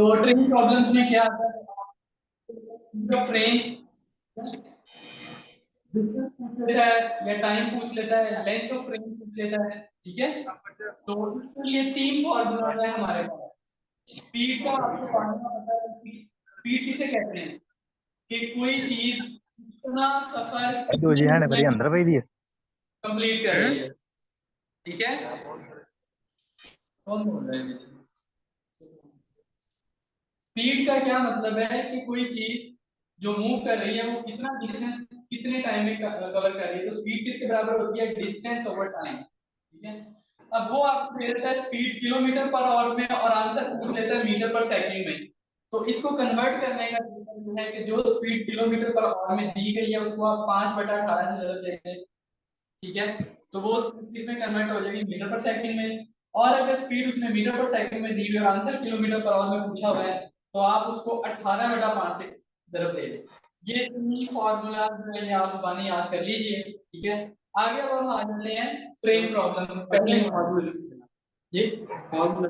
तो train problems में क्या आता है, ट्रेन डिस्टेंस पूछ लेता है या टाइम पूछ लेता है, लेंथ ऑफ ट्रेन पूछ लेता है, ठीक है। तो इसके लिए तीन फॉर्मूला है हमारे पास। स्पीड का आपको फॉर्मूला पता है कि स्पीड किसे कहते हैं, कि कोई चीज कितना सफर दो जी कितने है मिनट बड़ी में अंदर भाई दी कंप्लीट कर रही है, ठीक है। कौन बोल रहा है? स्पीड का क्या मतलब है कि कोई चीज जो मूव कर रही है वो कितना डिस्टेंस कितने टाइम में कवर कर रही है। तो स्पीड किसके बराबर होती है, डिस्टेंस ओवर टाइम, ठीक है। अब वो आपको दे देता है स्पीड किलोमीटर पर आवर में और आंसर पूछ लेता है मीटर पर सेकंड में। तो इसको कन्वर्ट करने का तरीका है कि जो स्पीड किलोमीटर पर आवर में दी गई है उसको आप 5/18 से जब देते हैं, ठीक है। तो वो इसमें कन्वर्ट हो जाएगी मीटर पर सेकंड में। और अगर स्पीड उसने मीटर पर सेकंड में दी हुई और आंसर किलोमीटर पर आवर में पूछा हुआ है तो आप उसको 18/5 से जरूर दे दें। ये तीन फॉर्मूला जो है आप बने याद कर लीजिए, ठीक है। आगे अब हम आ जाते हैं ट्रेन प्रॉब्लम पहले मॉड्यूल। ये फॉर्मूला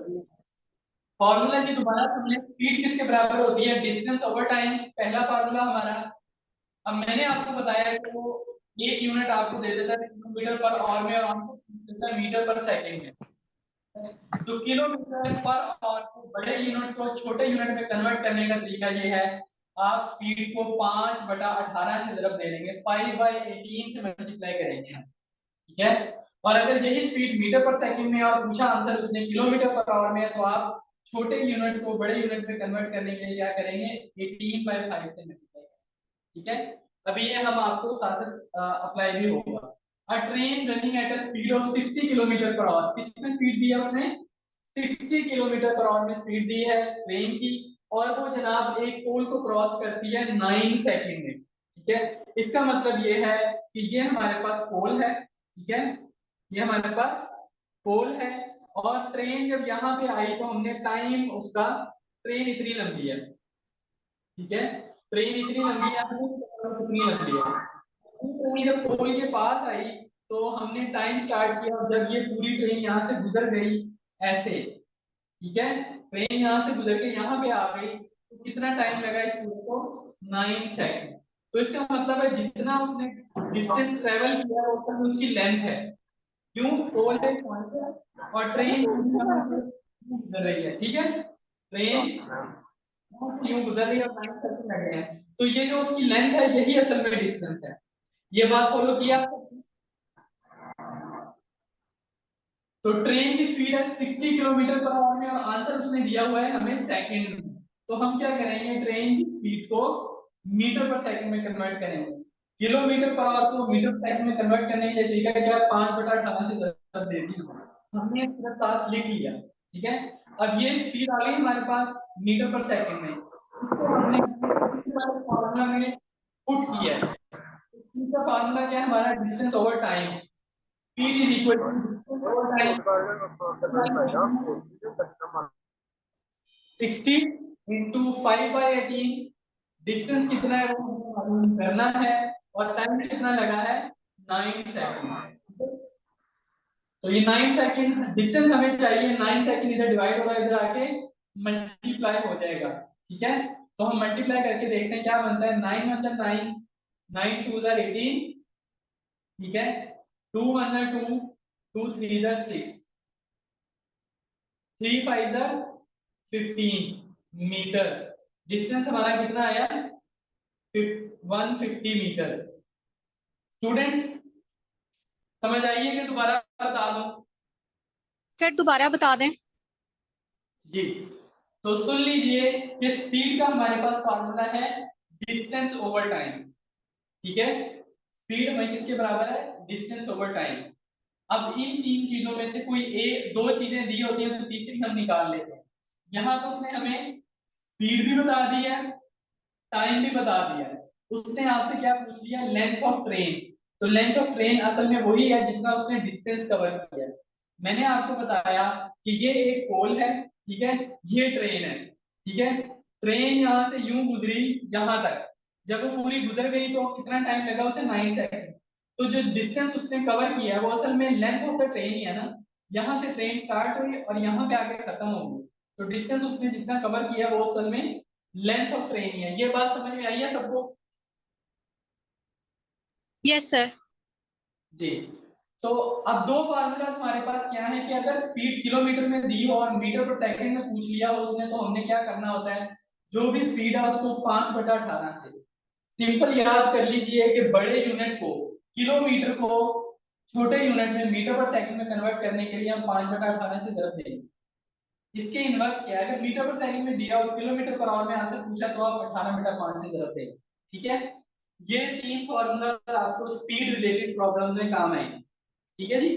फॉर्मूला जी दोबारा सुन लें। स्पीड किसके बराबर होती है, डिस्टेंस ओवर टाइम, पहला फॉर्मूला हमारा। अब मैंने आपको बताया कि वो एक यूनिट आपको दे देता है किलोमीटर पर आवर में और आपको देता है मीटर पर सेकंड में। तो किलोमीटर पर आवर को बड़े यूनिट को छोटे यूनिट में कन्वर्ट करने का तरीका ये है, आप स्पीड को 5/18 से जब दे देंगे, 5/18 से मल्टीप्लाई करेंगे हम, ठीक है। और अगर यही स्पीड मीटर पर सेकंड में और पूछा आंसर उसने किलोमीटर पर आवर में है तो आप छोटे यूनिट को बड़े यूनिट में कन्वर्ट करने के लिए क्या करेंगे, 18/5 से मल्टीप्लाई, ठीक है। अभी ये हम आपको साथ साथ अप्लाई भी होगा। अ train running at a speed of 60 kilometre per hour, किसमें स्पीड दी है उसने, 60 किलोमीटर पर आवर में स्पीड दी है ट्रेन की। और वो जनाब एक पोल को क्रॉस करती है 9 सेकंड में, ठीक है। इसका मतलब ये है कि ये हमारे पास पोल है, ठीक है। ये हमारे पास पोल है और ट्रेन जब यहाँ पे आई तो हमने टाइम उसका, ट्रेन इतनी लंबी है, ठीक है। ट्रेन इतनी लंबी है, कितनी लंबी है। ट्रेन जब पोल के पास आई तो हमने टाइम स्टार्ट किया और जब ये पूरी ट्रेन यहाँ से गुजर गई ऐसे, ठीक है, ट्रेन यहाँ से गुजर के यहाँ पे आ गई तो कितना टाइम लगा इस पूरे को, 9 सेकंड। तो इसका मतलब है जितना उसने डिस्टेंस ट्रेवल किया वो उतना उसकी लेंथ है। क्यों, पोल पे पॉइंट है और ट्रेन यहाँ से गुजर रही है, ठीक है। ट्रेन यूं गुजर रही है और 9 सेकंड लगे हैं, तो ये जो उसकी लेंथ है यही असल में डिस्टेंस है। ये बात फॉलो किया। तो ट्रेन की स्पीड है 60 किलोमीटर पर आवर में और आंसर उसने दिया हुआ है हमें सेकंड में। तो हम क्या करेंगे, ट्रेन की स्पीड को मीटर पर सेकंड में कन्वर्ट करेंगे। किलोमीटर पर आवर को मीटर पर सेकंड में कन्वर्ट करने के लिए तरीका क्या है, 5/18 से जब दे दी हमने सिर्फ साथ लिख लिया, ठीक है। अब ये स्पीड आ गई हमारे पास मीटर पर सेकंड में, इसको हमने फॉर्मूला में पुट किया है। इसका फॉर्मूला क्या है हमारा, distance over time. Speed is equal to distance over time 60 into 5/18। Distance कितना है वो मालूम करना है और टाइम कितना लगा है, 9 सेकंड। तो ये 9 सेकंड डिस्टेंस हमें चाहिए, 9 सेकंड इधर डिवाइड होगा इधर आके मल्टीप्लाई हो जाएगा, ठीक है। तो हम मल्टीप्लाई करके देखते हैं क्या बनता है, 9 1 9, 9 2 18, ठीक है। 2 1 2, 2 3 6, 3 5 15 मीटर। डिस्टेंस हमारा कितना आया, 150 मीटर। स्टूडेंट्स समझ आइए कि दोबारा बता दूं, सर दोबारा बता दें। जी। तो सुन लीजिए कि स्पीड का हमारे पास फार्मूला है डिस्टेंस ओवर टाइम, ठीक है। स्पीड हमें किसके बराबर है, डिस्टेंस ओवर टाइम। अब इन तीन चीजों में से कोई एक दो चीजें दी होती हैं तो तीसरी हम निकाल लेते हैं। यहाँ तो उसने हमें स्पीड भी बता दी है, टाइम भी बता दिया है। उसने आपसे क्या पूछ लिया, लेंथ ऑफ ट्रेन। तो लेंथ ऑफ ट्रेन असल में वही है जितना उसने डिस्टेंस कवर किया है। मैंने आपको बताया कि ये एक पोल है, ठीक है, ये ट्रेन है, ठीक है। ट्रेन यहाँ से यूं गुजरी यहाँ तक, जब वो पूरी गुजर गई तो कितना टाइम लगा उसे, 9 सेकंड। तो जो डिस्टेंस उसने कवर किया है वो असल में लेंथ ऑफ द ट्रेन ही है ना। यहाँ से ट्रेन स्टार्ट हुई और यहाँ पे आके खत्म हो गई, तो डिस्टेंस उसने जितना कवर किया वो असल में लेंथ ऑफ ट्रेन ही है। ये बात समझ में आई है सबको? Yes sir. जी। तो अब दो फार्मूलाज हमारे पास क्या है कि अगर स्पीड किलोमीटर में दी हो और मीटर पर सेकंड में पूछ लिया हो उसने, तो हमने क्या करना होता है, जो भी स्पीड है उसको 5/18 से सिंपल याद कर लीजिए कि बड़े यूनिट को, किलोमीटर को छोटे यूनिट में मीटर पर सेकंड में कन्वर्ट करने के लिए हम 5/18 से ज़रूर देंगे। इसके इनवर्स क्या है, अगर मीटर पर सेकंड में दिया और किलोमीटर पर आवर में आंसर पूछा तो आप 18/5 से ज़रूर देंगे। ठीक है, ये तीन फॉर्मूला आपको स्पीड रिलेटेड प्रॉब्लम में काम आएंगे। ठीक है जी।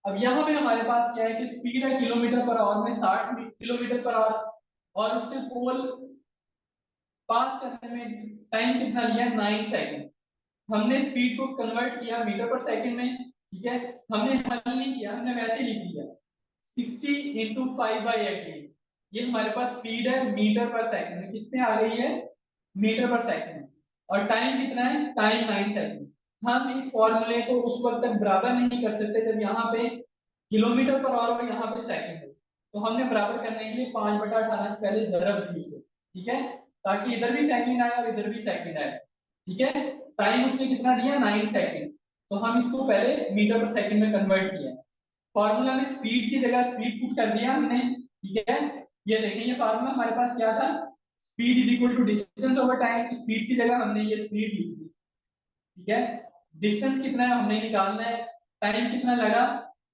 अब यहाँ पे हमारे पास क्या है कि स्पीड है किलोमीटर पर आवर में 60 किलोमीटर पर आवर, और उसने पोल पास करने में टाइम कितना लिया, 9 सेकंड। हमने स्पीड को कन्वर्ट किया मीटर पर सेकंड में। ठीक है, हमने हल नहीं किया, हमने वैसे ही लिख लिया 60 इंटू 5/18। ये हमारे पास स्पीड है मीटर पर सेकंड में, किसमें आ रही है, मीटर पर सेकंड में। और टाइम कितना है, टाइम 9 सेकंड। हम इस फॉर्मूले को उस वक्त तक बराबर नहीं कर सकते जब यहाँ पे किलोमीटर पर आवर और यहाँ पे सेकंड है। तो हमने बराबर करने के लिए 5/18 से पहले जरब दी उसे। ठीक है, ताकि इधर भी सेकंड आए और इधर भी सेकंड आए। ठीक है, टाइम उसने कितना दिया, 9 सेकंड। तो हम इसको पहले मीटर पर सेकंड में कन्वर्ट किया। फॉर्मूला में स्पीड की जगह स्पीड पुट कर दिया हमने। ठीक है, ये देखें ये फार्मूला हमारे पास क्या था, speed is equal to distance over time. Speed की जगह हमने ये स्पीड लिख दी। ठीक है, डिस्टेंस कितना है हमने निकालना है, टाइम कितना लगा,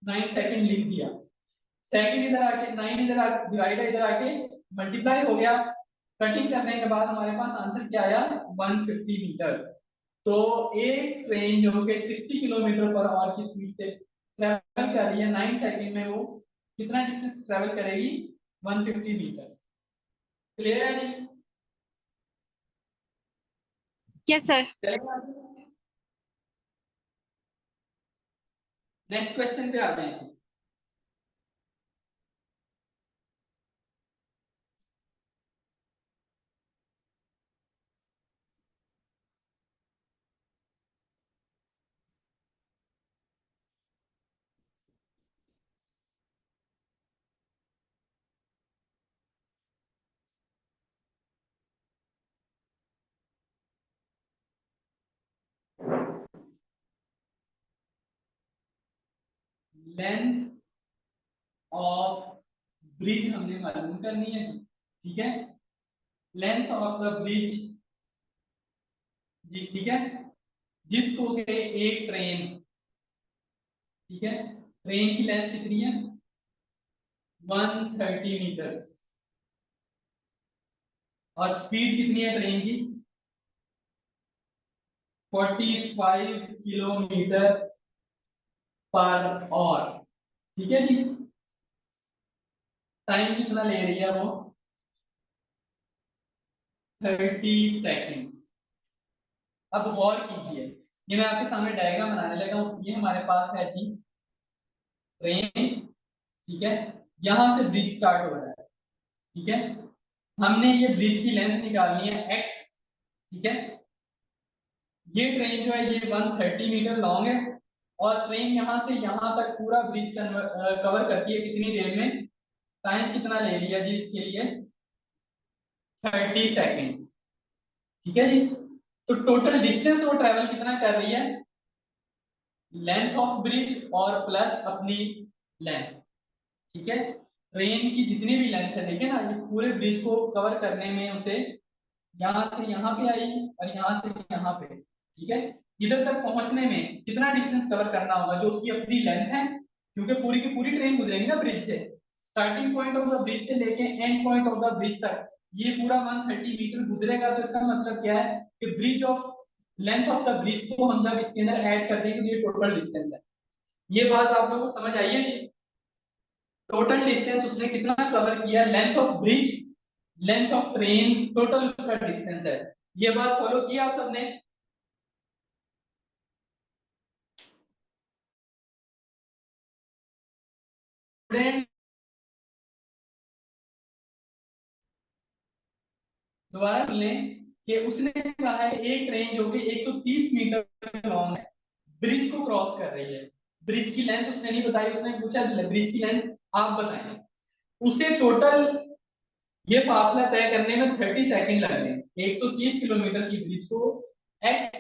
9 सेकंड लिख दिया। सेकंड इधर आके 9 इधर आके डिवाइड इधर आके मल्टीप्लाई हो गया। कटिंग करने के बाद हमारे पास आंसर क्या आया, 150 मीटर। तो एक ट्रेन जो कि 60 किलोमीटर पर आवर की स्पीड से ट्रैवल कर रही है 9 सेकंड में, वो कितना डिस्टेंस ट्रैवल करेगी, 150 मीटर। क्लियर है जी? Yes sir. चलेगा, नेक्स्ट क्वेश्चन पे आते हैं। लेंथ ऑफ ब्रिज हमने मालूम करनी है। ठीक है, लेंथ ऑफ द ब्रिज जी। ठीक है, जिसको के एक ट्रेन, ठीक है, ट्रेन की लेंथ कितनी है, 130 मीटर। और स्पीड कितनी है ट्रेन की, 45 किलोमीटर पर आवर। ठीक है जी। टाइम कितना ले रही है वो, 30 सेकेंड। अब गौर कीजिए, ये मैं आपके सामने डायग्राम बनाने लगा हूं। ये हमारे पास है जी ट्रेन। ठीक है, यहां से ब्रिज स्टार्ट हो रहा है। ठीक है, हमने ये ब्रिज की लेंथ निकालनी है x। ठीक है, ये ट्रेन जो है ये 130 मीटर लॉन्ग है, और ट्रेन यहां से यहां तक पूरा ब्रिज कवर करती है कितनी देर में, टाइम कितना ले लिया जी इसके लिए, 30 सेकेंड। ठीक है जी। तो टोटल डिस्टेंस वो ट्रेवल कितना कर रही है, लेंथ ऑफ ब्रिज और प्लस अपनी लेंथ। ठीक है, ट्रेन की जितनी भी लेंथ है, देखिए ना, इस पूरे ब्रिज को कवर करने में उसे यहाँ से यहाँ पे आई और यहाँ से यहाँ पे, ठीक है, इधर तक पहुंचने में कितना डिस्टेंस कवर करना होगा, जो उसकी अपनी लेंथ है, क्योंकि पूरी की पूरी ट्रेन गुजरेगी ना ब्रिज से। Starting point of the bridge से लेके and point of the bridge तक ये पूरा 130 मीटर गुजरेगा। तो इसका मतलब क्या है कि bridge of length of the bridge को हम जब इसके अंदर ऐड कर देंगे तो ये टोटल डिस्टेंस है। ये बात आप लोगों को समझ आई है जी? टोटल डिस्टेंस उसने कितना कवर किया, length of bridge, length of train, total उसका डिस्टेंस है। ये बात फॉलो किया आप सबने? स्टूडेंट दोबारा सुन लें कि उसने कहा है एक ट्रेन जो कि 130 मीटर लॉन्ग है ब्रिज को क्रॉस कर रही है। ब्रिज की लेंथ उसने नहीं बताई, उसने पूछा ब्रिज की लेंथ आप बताएं। उसे टोटल ये फासला तय करने में 30 सेकंड लग रहे हैं। 130 किलोमीटर की ब्रिज को x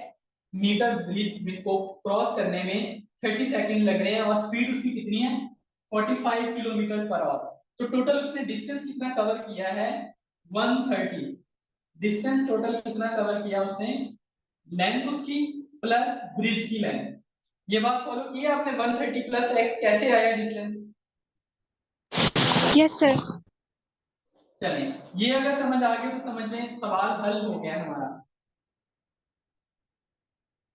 मीटर ब्रिज को क्रॉस करने में 30 सेकंड लग रहे हैं और स्पीड उसकी कितनी है 45 किलोमीटर पर आवर। तो टोटल उसने डिस्टेंस कितना कवर किया है 130। डिस्टेंस टोटल कितना कवर किया उसने, लेंथ उसकी प्लस ब्रिज की लेंथ। ये बात फॉलो की है आपने, 130 प्लस x कैसे आया डिस्टेंस? Yes, sir. चलें, ये अगर समझ आ गई तो समझ लें सवाल हल हो गया हमारा।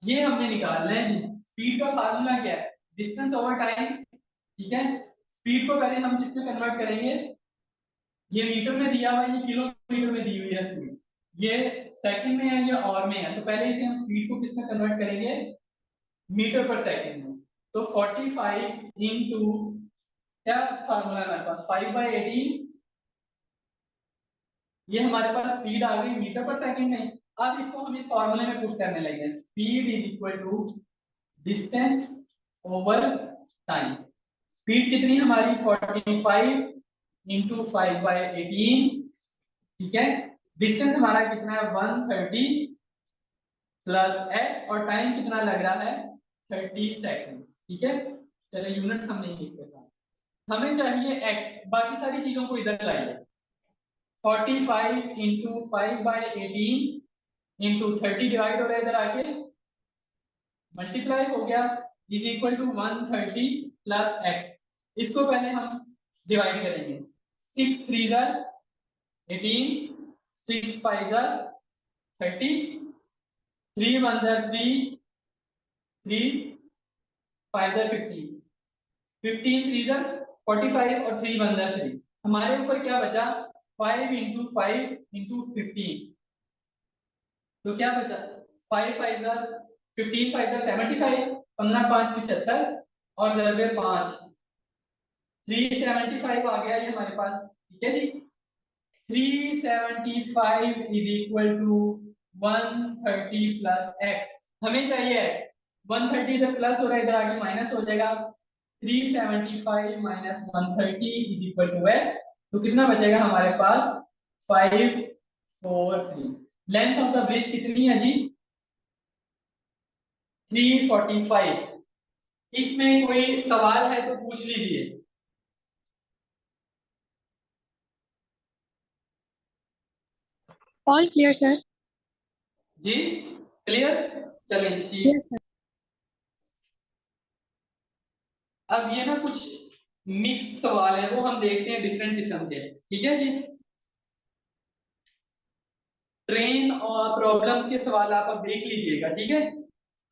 ये हमने निकालना है जी, स्पीड का फार्मूला क्या है, डिस्टेंस ओवर टाइम। ठीक है, स्पीड को पहले हम किस में कन्वर्ट करेंगे, ये मीटर में दिया हुआ है, ये किलोमीटर में दी हुई है स्पीड, ये सेकंड में है या और में है, तो पहले इसे हम स्पीड को किस में कन्वर्ट करेंगे, मीटर पर सेकंड में। तो 45 इंटू क्या फार्मूला है हमारे पास 5/18, ये हमारे पास स्पीड आ गई मीटर पर सेकंड में। अब इसको हम इस फॉर्मूले में पुट करने लगे, speed is equal to distance over time. Speed कितनी हमारी 45 इंटू 5/18। ठीक है, डिस्टेंस हमारा कितना है 130 प्लस x और टाइम कितना लग रहा है 30 सेकंड। ठीक है, चलिए यूनिट हम नहीं लिखते साथ, हमें चाहिए x, बाकी सारी चीजों को इधर लाइए। 45 इंटू 5/18 इंटू 30 डिवाइड हो रहा है इधर आके, मल्टीप्लाई हो गया, is equal to 130 plus x। इसको पहले हम डिवाइड करेंगे, 6 3 जार 18, 6 5 जार 30, 3 1 जार 3, 3 5 जार 15, 15 3 जार 45 और 3 1 जार 3। हमारे ऊपर क्या बचा 5 इंटू 5 इंटू 15, तो क्या बचा 5 5 जार 15, 5 जार 75, 15 5 75 और जरबे 5 375 आ गया ये हमारे पास। ठीक है जी, 375 is equal to 130 plus x। हमें चाहिए x, 130 इधर प्लस हो रहा है इधर आगे माइनस हो जाएगा, 375 minus 130 is equal to x। तो कितना बचेगा हमारे पास 543। लेंथ ऑफ द ब्रिज कितनी है जी 345। इसमें कोई सवाल है तो पूछ लीजिए। All clear, sir. जी क्लियर, चलिए ठीक। Yes, sir. अब ये ना कुछ मिक्स सवाल है वो हम देखते हैं डिफरेंट किस्म के। ठीक है जी, ट्रेन और प्रॉब्लम्स के सवाल आप अब देख लीजिएगा। ठीक है,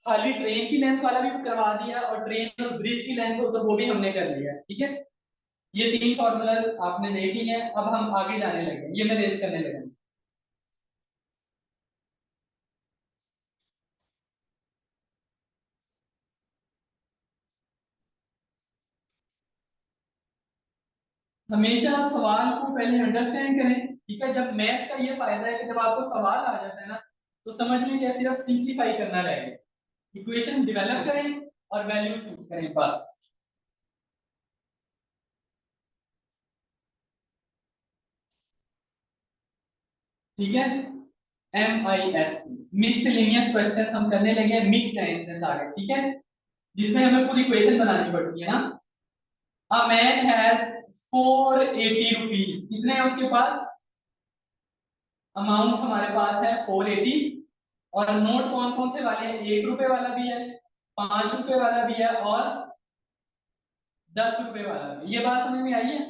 खाली ट्रेन की लेंथ वाला भी करवा दिया और ट्रेन और ब्रिज की लेंथ हो तो वो भी हमने कर लिया। ठीक है, ये तीन फॉर्मूलाज आपने देख लिए हैं, अब हम आगे जाने लगे, ये मैं रेज करने लगा। हमेशा सवाल को पहले अंडरस्टैंड करें। ठीक है, जब मैथ का ये फायदा है कि जब आपको सवाल आ जाता है ना तो समझ लें कि सिर्फ सिंप्लीफाई करना रहेगा, इक्वेशन डेवलप करें और वैल्यूज पुट करें बस। ठीक है, MIS मिससेलेनियस क्वेश्चन हम करने लगे, मिक्स्ड है इसमें सारे। ठीक है, जिसमें हमें पूरी इक्वेशन बनानी पड़ती है ना। अ मैन हैज 480 रुपीज, कितने हैं उसके पास, अमाउंट हमारे पास है 480। और नोट कौन कौन से वाले हैं, 1 रुपए वाला भी है, 5 रुपए वाला भी है और 10 रुपए वाला भी। ये बात समझ में आई है।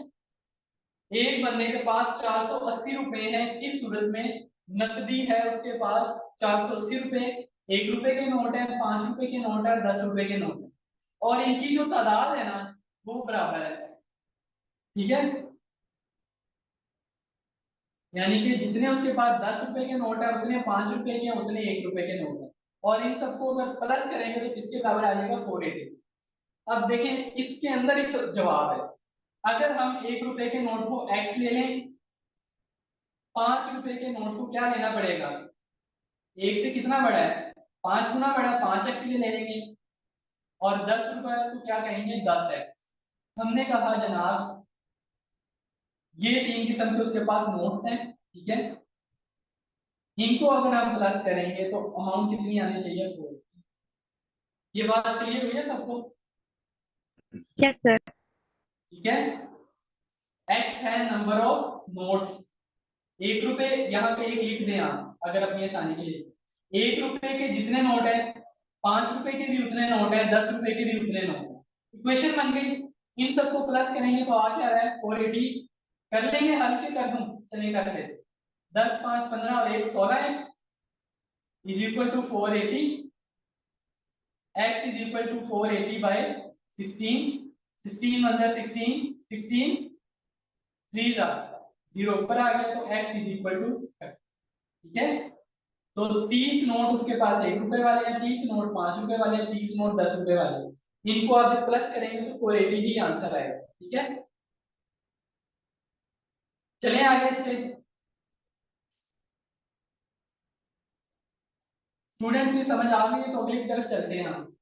एक बंदे के पास 480 रुपए हैं, किस सूरत में, नकदी है उसके पास 480 रुपए, 1 रुपए के नोट है, 5 रुपए के नोट है, 10 रुपए के नोट है, और इनकी जो तादाद है ना वो बराबर है। ठीक है, यानी कि जितने उसके पास 10 रुपए के नोट है उतने 5 रुपए के, उतने 1 रुपए के नोट है, और इन सबको अगर प्लस करेंगे तो किसके बराबर आ जाएगा 480। अब देखें इसके अंदर एक जवाब है, अगर हम 1 रुपए के नोट को x ले लें, 5 रुपए के नोट को क्या लेना पड़ेगा, एक से कितना बड़ा है 5 गुना बड़ा, 5x ले लेंगे, और 10 रुपए को क्या कहेंगे 10x। हमने कहा जनाब ये 3 किस्म के उसके पास नोट हैं, ठीक है। इनको अगर हम प्लस करेंगे तो अमाउंट कितनी आनी चाहिए? 4। ये बात क्लियर हुई है सबको? Yes, sir. ठीक है। एक्स है नंबर ऑफ नोट्स। 1 रुपए यहाँ पे एक लिख दें आप अगर अपनी आसानी के लिए। 1 रुपए के जितने नोट है, 5 रुपए के भी उतने नोट है, 10 रुपए के भी उतने नोट है। इक्वेशन बन गई। इन सबको प्लस करेंगे तो आ क्या रहा है? 480। कर लेंगे हल के? कर दूं? चलिए कर लेते। 10 5 15 और 1 16 x is equal to 480। x इज इक्वल टू 480 बाय 16। 16 1 16 16 3 जा 0 ऊपर आ गया तो x इज इक्वल टू, ठीक है। तो 30 नोट उसके पास 1 रुपए वाले हैं, 30 नोट 5 रुपए वाले हैं, 30 नोट 10 रुपए वाले हैं। इनको आप जब प्लस करेंगे तो 480 ही आंसर आएगा, ठीक है। चलिए आगे इससे। स्टूडेंट्स की समझ आ गई है तो अगली तरफ चलते हैं हम।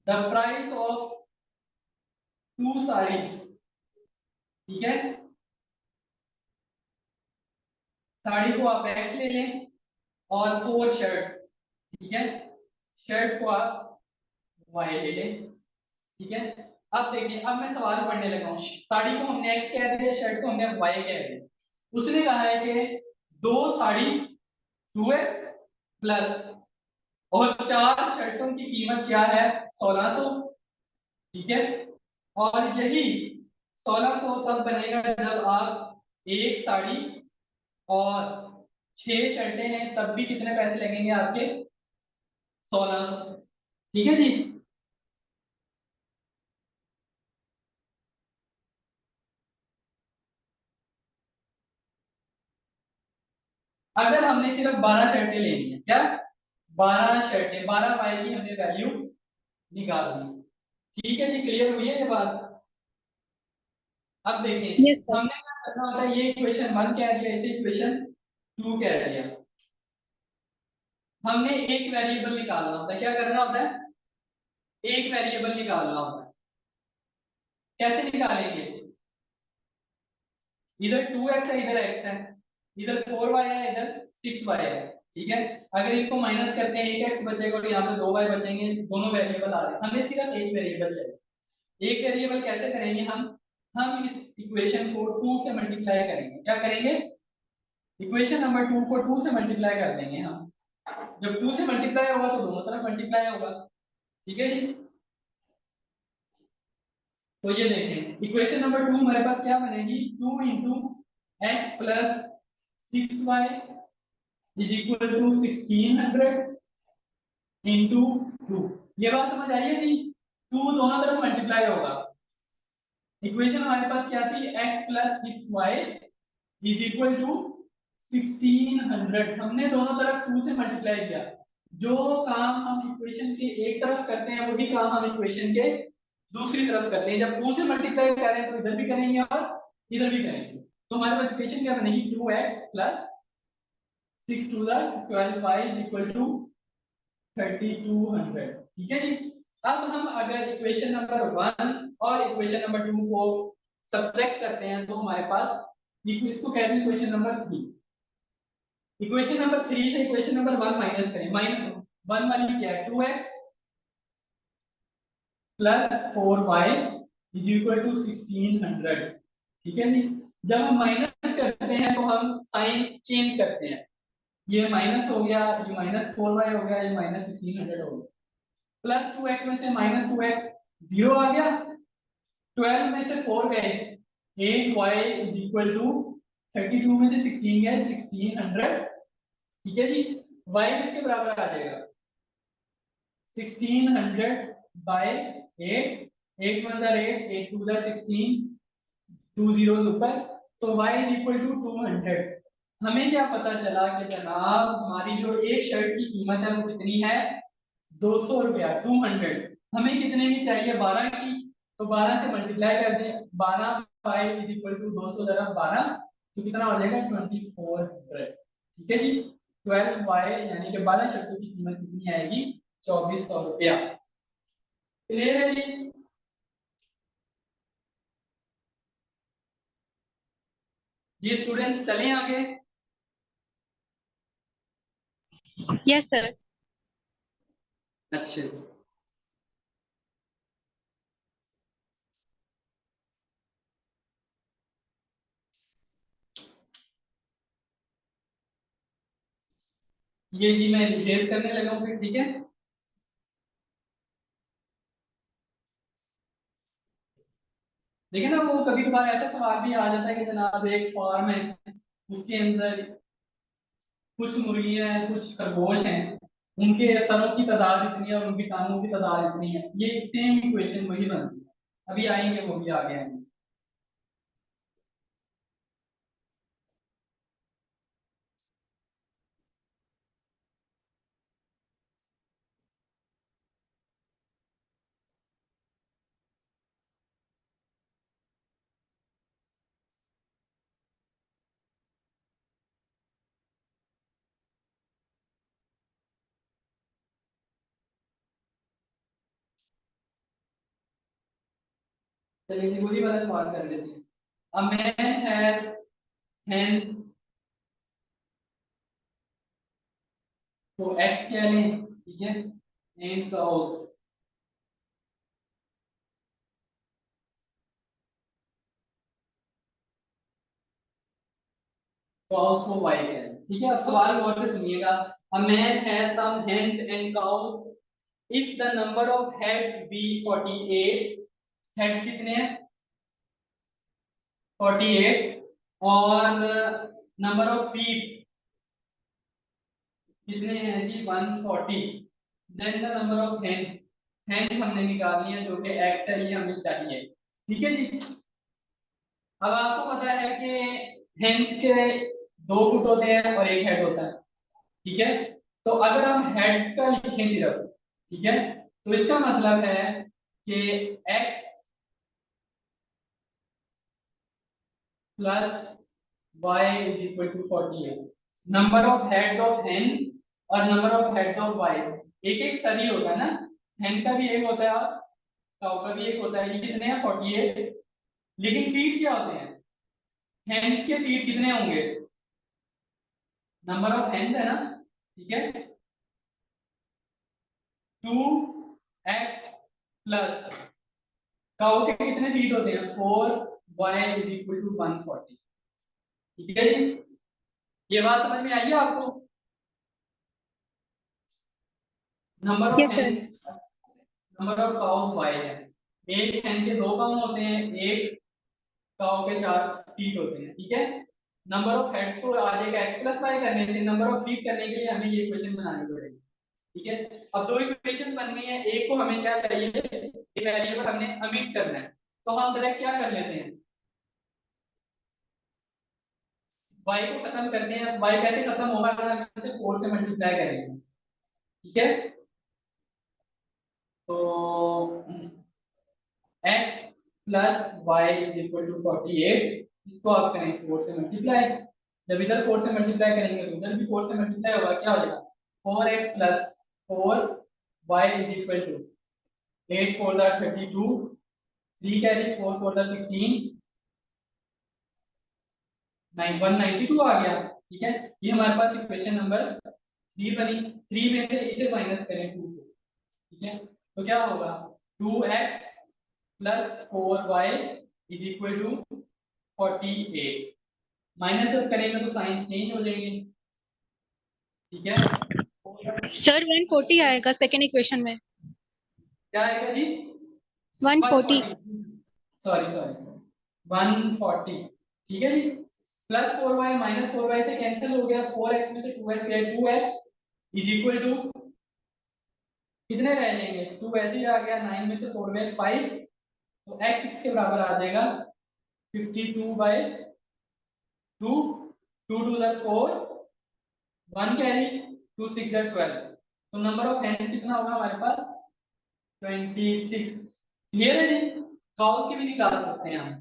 द प्राइस ऑफ 2 साड़ीज, ठीक है। साड़ी को आप एक्स ले लें और 4 शर्ट्स, ठीक है। शर्ट को आप वाई ले लें, ठीक है। अब देखिए, अब मैं सवाल पढ़ने लगा हूँ। साड़ी को हमने एक्स कह दिया, शर्ट को हमने वाई कह दिया। उसने कहा है कि 2 साड़ी 2x प्लस और 4 शर्टों की कीमत क्या है? 1600, ठीक है। और यही 1600 तब बनेगा जब आप एक साड़ी और 6 शर्टें हैं, तब भी कितने पैसे लगेंगे आपके? 1600, ठीक है जी। अगर हमने सिर्फ 12 शर्टें लेनी है, क्या 12 शर्टें, 12 पाई की हमने वैल्यू निकालनी, ठीक है जी। क्लियर हुई है ये बात? अब Yes, देखें, sir. हमने क्या करना होता है, ये इक्वेशन 1 कह दिया, इसे इक्वेशन 2 कह दिया। हमने एक वेरिएबल निकालना होता है। क्या करना होता है? एक वेरिएबल निकालना होता है। कैसे निकालेंगे? इधर 2x है, इधर x है, इधर 4y है, इधर 6y है, ठीक है। अगर इनको माइनस करते हैं 1x बचेगा और यहाँ पे 2y बचेंगे। दोनों वेरिएबल आ रहे हैं, हमें सिर्फ एक वेरिएबल चाहिए। एक वेरिएबल कैसे करेंगे हम इस इक्वेशन को 2 से मल्टीप्लाई करेंगे। क्या करेंगे? इक्वेशन नंबर 2 को 2 से मल्टीप्लाई कर देंगे हम। जब 2 से मल्टीप्लाई होगा तो दोनों तरफ मल्टीप्लाई होगा, ठीक है जी। तो ये देखें, इक्वेशन नंबर 2 हमारे पास क्या बनेगी? 2 into x plus 6y is equal to 1600 into 2। ये बात समझ आई है जी? 2 दोनों तरफ मल्टीप्लाई होगा। इक्वेशन हमारे पास क्या थी? x plus 6y is equal to 1600। हमने दोनों तरफ 2 से मल्टीप्लाई किया। जो काम हम इक्वेशन के एक तरफ करते हैं वही काम हम इक्वेशन के दूसरी तरफ करते हैं। जब 2 से मल्टीप्लाई कर रहे हैं तो इधर भी करेंगे और इधर भी करेंगे। तो हमारे पास इक्वेशन क्या बनेगी? 2x प्लस 6 टू द 12y इज इक्वल टू 3200, ठीक है जी। अब हम अगर इक्वेशन नंबर 1 और इक्वेशन नंबर 2 को सब्ट्रैक्ट करते हैं तो हमारे पास इसको कहते हैं इक्वेशन नंबर 3। इक्वेशन नंबर 3 से इक्वेशन नंबर 1 माइनस करें। माइनस 1 वाली क्या है? 2x plus 4y is equal to 1600, ठीक है जी। जब हम माइनस करते हैं तो हम साइन चेंज करते हैं। ये माइनस हो गया, ये माइनस 4y हो गया, ये माइनस 1600 हो गया। प्लस 2x में से माइनस 2x 0 आ गया। 12 में से 4 गए, 8y इज इक्वल टू 32 में से 16 गए, 1600, ठीक है जी। y किसके बराबर आ जाएगा? 1600 बाय 8, 8 1 8, 8 2 16, 2 zeros ऊपर, तो y इज इक्वल टू 200। हमें क्या पता चला कि जनाब हमारी जो एक शर्ट की कीमत है वो कितनी है? 200 रुपया, 200। हमें कितने की चाहिए? 12 की। तो 12 से मल्टीप्लाई कर दें, 12 इज इक्वल टू 200 × 12, तो कितना हो जाएगा 2400। ठीक है जी। 12y यानी कि 12 शर्तों की कीमत कितनी आएगी? 2400 रुपया। क्लियर है जी? जी स्टूडेंट्स चलें आगे। Yes, sir. अच्छा, ये जी मैं रिप्लेस करने लगा हूँ फिर, ठीक है। देखिए ना, वो कभी कभार ऐसा सवाल भी आ जाता है कि जनाब एक फॉर्म है, उसके अंदर कुछ मुर्गियां हैं, कुछ खरगोश हैं, उनके सरों की तादाद इतनी है और उनकी टांगों की तादाद इतनी है, ये सेम इक्वेशन वही बनती है। अभी आएंगे, वो भी आगे आएंगे। चलिए जी वही वाला सवाल कर लेते हैं। अ मैन हैज हैंड्स, तो एक्स क्या लें, ठीक है, एंड काउस, काउस को वाई कहें, ठीक है। अब सवाल गौर से सुनिएगा। A man has some hands and cows if the number of heads be 48, head कितने हैं? 48, और नंबर ऑफ फीट कितने हैं जी? 140। Then the number of hands, hands हमने निकालनी है जो कि एक्स है, ये हमें चाहिए, ठीक है जी। अब आपको पता है कि हैंड्स के 2 फुट होते हैं और एक हेड होता है, ठीक है। तो अगर हम हेड्स का लिखें सिर्फ, ठीक है, तो इसका मतलब है कि x plus y is equal to 48। Number of heads of hands और number of heads of y, एक एक सर ही होता है ना, हैंड का भी एक होता है और काउ का भी एक होता है। ये कितने हैं? 48। लेकिन फीट क्या होते हैं? हैंड्स के फीट कितने होंगे? नंबर ऑफ हैंड्स है ना, ठीक है, 2x प्लस काउ के कितने फीट होते हैं? 4y is equal to 140। ठीक है जी, ये बात समझ में आई है आपको? Number of Yes, sir. Hands, number of cows y है। एक हैंड के 2 काउ होते हैं, एक काउ के 4 फीट होते हैं, ठीक है। नंबर ऑफ हेड्स तो आ जाएगा x प्लस वाई करने से, नंबर ऑफ फीट करने के लिए हमें ये इक्वेशन बनानी पड़ेगी, ठीक है। अब 2 इक्वेशन बन गई है, एक को हमें क्या चाहिए, एक वेरिएबल हमने अमिट करना है, तो हम डायरेक्ट क्या कर लेते हैं, y को खत्म करते हैं। y कैसे खत्म होगा? अगर हम इसे 4 से मल्टीप्लाई करेंगे, ठीक है। तो x plus y is equal to 48, इसको आप करें 4 से मल्टीप्लाई। जब इधर 4 से मल्टीप्लाई करेंगे तो इधर भी 4 से मल्टीप्लाई होगा, क्या हो जाएगा? 4x plus 4y is equal to 8 4 32, 3 carry 4 4 16, 192 आ गया, ठीक है। ये हमारे पास इक्वेशन नंबर 3 बनी। 3 में से इसे माइनस करें 2 को, ठीक है, तो क्या होगा? 2x plus 4y is equal to 48। Minus जब करेंगे तो साइंस चेंज हो जाएंगे, ठीक है। Sir, 140 आएगा सेकेंड इक्वेशन में। क्या आएगा जी? 140. 140, सॉरी सॉरी, 140, ठीक है जी। प्लस 4y माइनस 4y से कैंसिल हो गया, 4x में से 2x गया, 2x इज इक्वल टू कितने रह जाएंगे? 2 ऐसे ही आ गया, 9 में से 4 गए 5, तो x 6 के बराबर आ जाएगा 52/2, 2 2 4, 1 कैरी, 2 6 12, तो नंबर ऑफ हैंड्स कितना होगा हमारे पास? 26। क्लियर है जी? काउस की भी निकाल सकते हैं हम,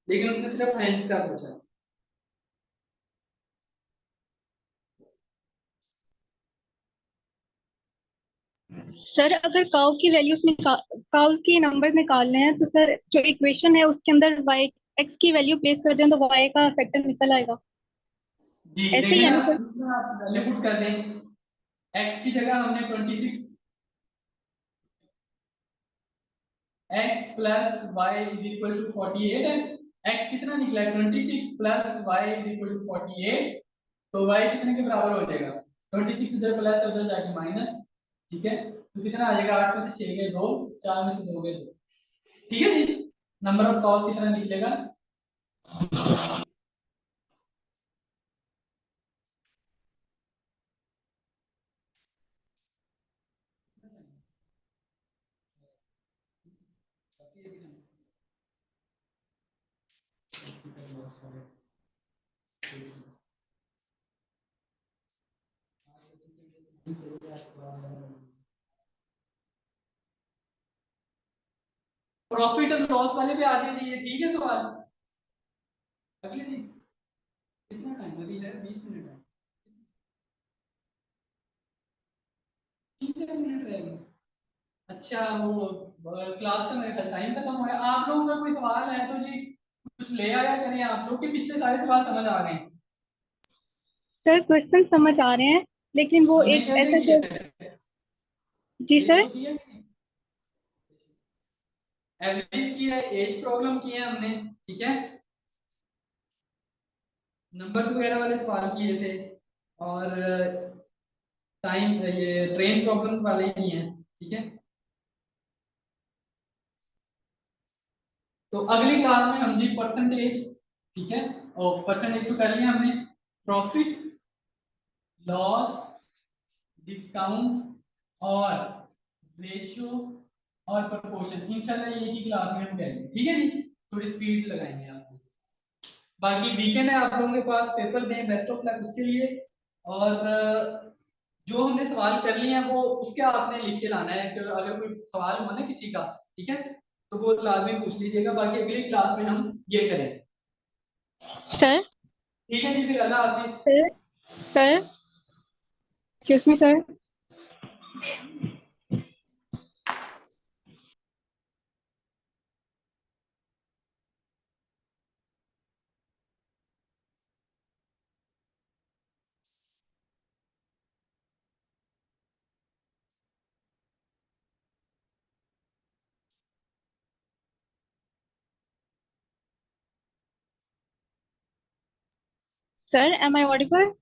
लेकिन उसने सिर्फ हेंस का पूछा। सर अगर काउ के नंबर निकालने हैं तो सर जो इक्वेशन है उसके अंदर वाई एक्स की वैल्यू प्लेस कर दें तो वाई का फैक्टर निकल आएगा। जी ऐसे ही देखें है ना, ना सर? इसमें आप वैल्यू पुट कर दें। एक्स की जगह हमने 26, x plus y is equal to 48 है। एक्स कितना निकला है? 26 plus y is equal to 48। तो वाई कितने के बराबर हो जाएगा? 26 इधर प्लस उधर जाके माइनस। ठीक है, तो कितना आ जाएगा? 8 में से 6 गए 2, 4 में से 2 गए 2। ठीक है जी, नंबर ऑफ कॉस कितना निकलेगा? प्रॉफिट और लॉस वाले पे आ जाइए, ठीक है सवाल। अगले दिन कितना टाइम अभी है? 20 मिनट है, 3-4 मिनट रहेंगे। अच्छा वो क्लास का मेरे टाइम खत्म हो गया। आप लोगों का कोई सवाल है तो जी कुछ ले आया करें। आप लोग के पिछले सारे सवाल समझ आ गए? सर क्वेश्चन समझ आ रहे हैं लेकिन वो हमने एक कैसे ऐसा किया क्वेश्चन। है? जी एज सर। तो किया, एवरेज किया है, एज प्रॉब्लम किए हैं हमने। ठीक है, नंबर वगैरह वाले सवाल किए थे, और टाइम ये ट्रेन प्रॉब्लम्स वाले ही हैं। ठीक है, तो अगली क्लास में हम जी परसेंटेज, ठीक है, और परसेंटेज तो कर लिया हमने। प्रॉफिट, लॉस, डिस्काउंट और रेशियो और प्रोपोर्शन इंशाल्लाह ये की क्लास में हम करेंगे। ठीक है जी, थोड़ी स्पीड लगाएंगे आपको। बाकी वीकेंड है, आप लोगों के पास पेपर दें, बेस्ट ऑफ लक उसके लिए। और जो हमने सवाल कर लिए हैं वो उसके आपने लिख के लाना है कि अगर कोई सवाल हो ना किसी का, ठीक है, तो वो लाजमी पूछ लीजिएगा। बाकी अगली क्लास में हम ये करें। सर ठीक है जी, फिर अल्लाह हाफिज। Sir sir excuse me sir. Sir am I Audible?